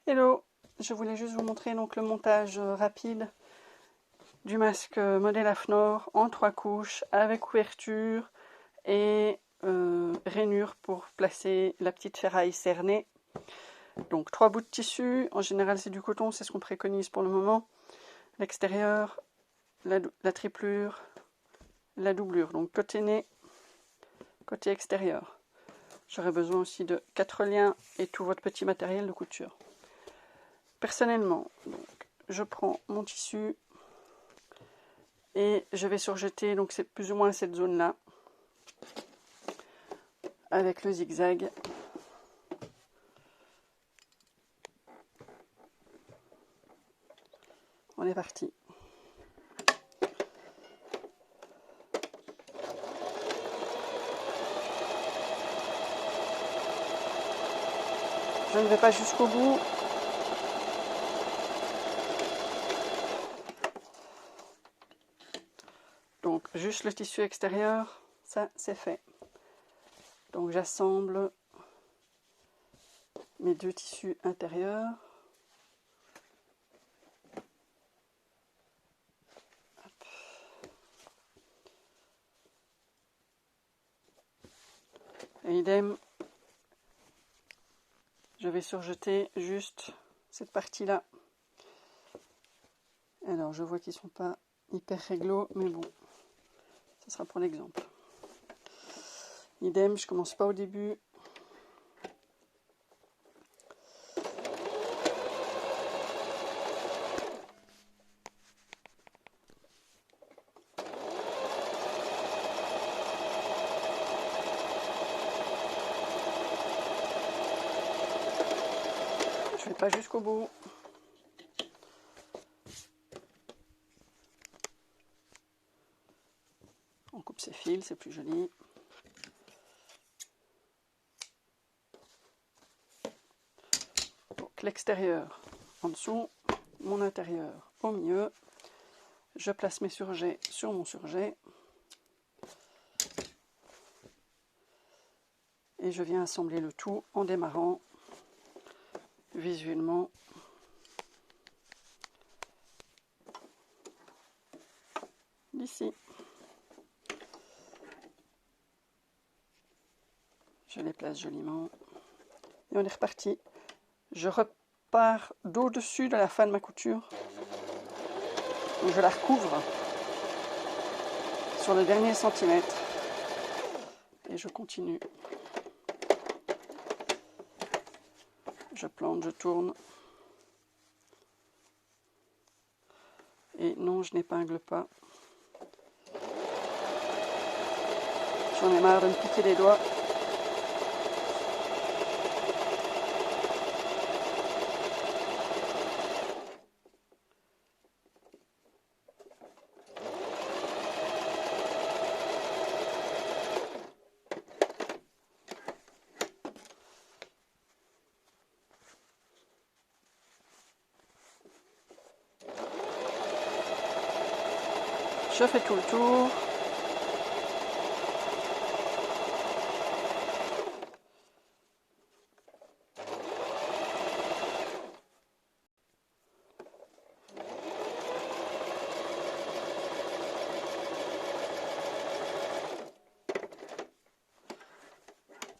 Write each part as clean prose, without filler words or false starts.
Hello, je voulais juste vous montrer donc le montage rapide du masque modèle AFNOR en 3 couches avec couverture et rainure pour placer la petite ferraille cernée. Donc 3 bouts de tissu, en général c'est du coton, c'est ce qu'on préconise pour le moment. L'extérieur, la triplure, la doublure, donc côté nez, côté extérieur. J'aurai besoin aussi de 4 liens et tout votre petit matériel de couture. Personnellement, donc, je prends mon tissu et je vais surjeter, donc c'est plus ou moins cette zone-là, avec le zigzag. On est parti. Je ne vais pas jusqu'au bout. Donc juste le tissu extérieur, ça c'est fait. Donc j'assemble mes 2 tissus intérieurs. Hop. Et idem, je vais surjeter juste cette partie-là. Alors je vois qu'ils ne sont pas hyper réglo, mais bon, ce sera pour l'exemple. Idem, je commence pas au début. Je vais pas jusqu'au bout. On coupe ses fils, c'est plus joli. Donc l'extérieur en dessous, mon intérieur au milieu. Je place mes surjets sur mon surjet. Et je viens assembler le tout en démarrant visuellement. D'ici. Je les place joliment. Et on est reparti. Je repars d'au-dessus de la fin de ma couture. Donc je la recouvre sur le dernier centimètre. Et je continue. Je plante, je tourne. Et non, je n'épingle pas. J'en ai marre de me piquer les doigts. Je fais tout le tour.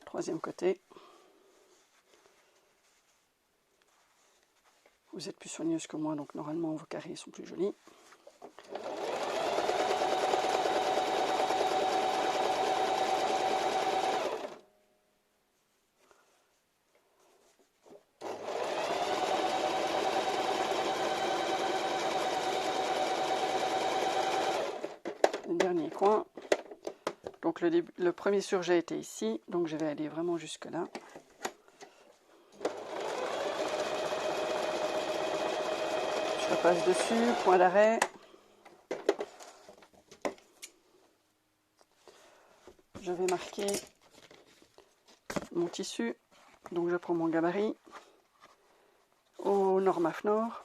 Troisième côté. Vous êtes plus soigneuse que moi, donc normalement vos carrés sont plus jolis. Le dernier coin. Donc le premier surjet était ici, donc je vais aller vraiment jusque là. Je repasse dessus, point d'arrêt. Je vais marquer mon tissu, donc je prends mon gabarit aux normes AFNOR.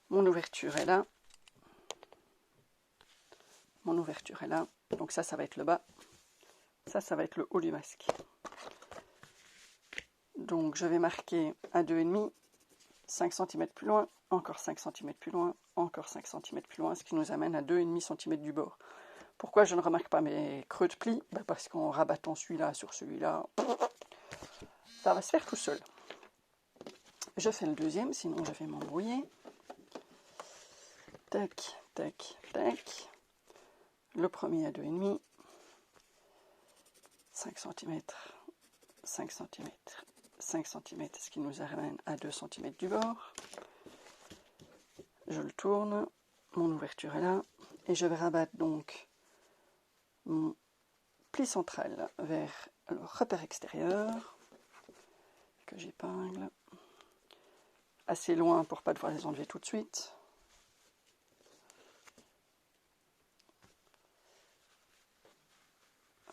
Mon ouverture est là. Mon ouverture est là. Donc ça va être le bas. Ça va être le haut du masque. Donc je vais marquer à 2,5, 5 cm plus loin, encore 5 cm plus loin, encore 5 cm plus loin, ce qui nous amène à 2,5 cm du bord. Pourquoi je ne remarque pas mes creux de pli? Parce qu'en rabattant celui-là sur celui-là, ça va se faire tout seul. Je fais le deuxième, sinon je vais m'embrouiller. Tac, tac, tac. Le premier à 2,5, 5 cm, 5 cm, 5 cm, ce qui nous amène à 2 cm du bord. Je le tourne, mon ouverture est là, et je vais rabattre donc mon pli central vers le repère extérieur, que j'épingle assez loin pour ne pas devoir les enlever tout de suite.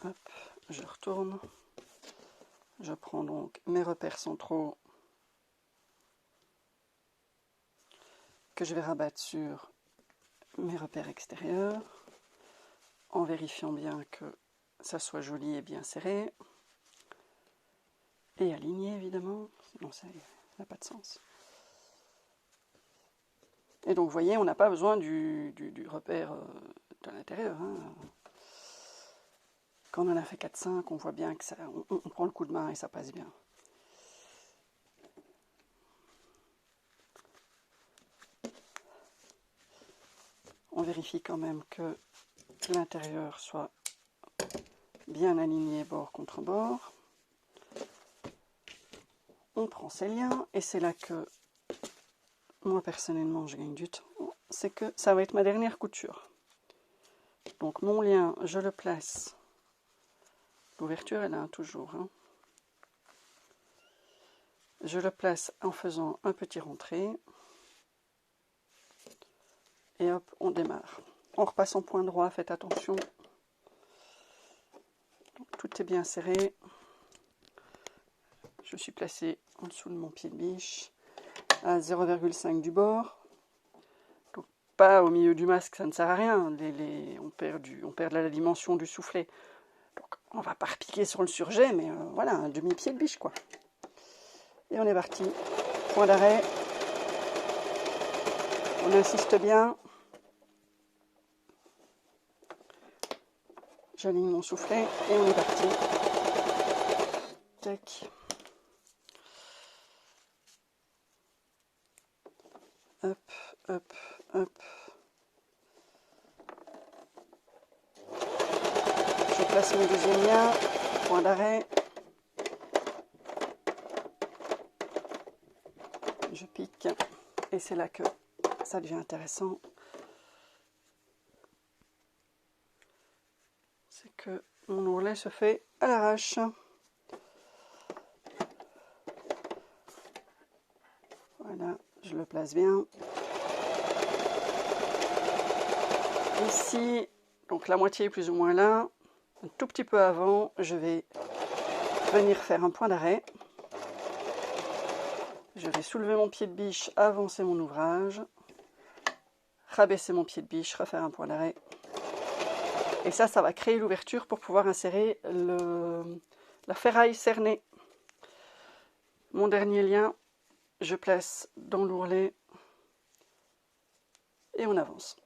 Hop, je retourne, je prends donc mes repères centraux que je vais rabattre sur mes repères extérieurs en vérifiant bien que ça soit joli et bien serré et aligné évidemment, sinon ça n'a pas de sens. Et donc vous voyez, on n'a pas besoin du repère de l'intérieur. Hein. Quand on en a fait 4-5, on voit bien que ça, on prend le coup de main et ça passe bien. On vérifie quand même que l'intérieur soit bien aligné bord contre bord. On prend ses liens et c'est là que moi personnellement je gagne du temps. C'est que ça va être ma dernière couture. Donc mon lien, je le place. L'ouverture est là toujours. Hein. Je le place en faisant un petit rentré. Et hop, on démarre. On repasse en point droit, faites attention. Donc, tout est bien serré. Je suis placé en dessous de mon pied de biche à 0,5 du bord. Donc pas au milieu du masque, ça ne sert à rien. On perd la dimension du soufflet. Donc on va pas repiquer sur le surjet, mais voilà, un demi-pied de biche quoi. Et on est parti. Point d'arrêt. On insiste bien. J'aligne mon soufflet et on est parti. Tac. Hop, hop, hop. Je place mon deuxième lien. Point d'arrêt. Je pique. Et c'est là que ça devient intéressant. C'est que mon ourlet se fait à l'arrache. Voilà, je le place bien. Ici, donc la moitié est plus ou moins là. Un tout petit peu avant, je vais venir faire un point d'arrêt. Je vais soulever mon pied de biche, avancer mon ouvrage, rabaisser mon pied de biche, refaire un point d'arrêt. Et ça va créer l'ouverture pour pouvoir insérer la ferraille cernée. Mon dernier lien, je place dans l'ourlet et on avance.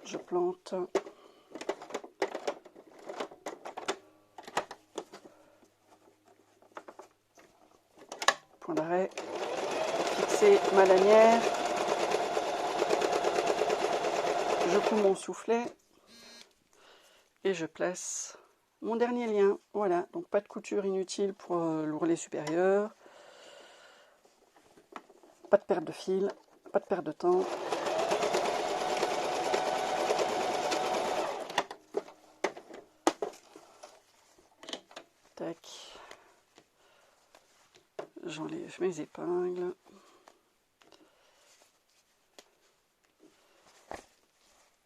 Je plante. Point d'arrêt. Fixer ma lanière. Je couds mon soufflet. Et je place mon dernier lien. Voilà, donc pas de couture inutile pour l'ourlet supérieur. Pas de perte de fil, pas de perte de temps. Tac. J'enlève mes épingles.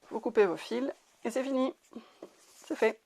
Vous coupez vos fils et c'est fini. C'est fait.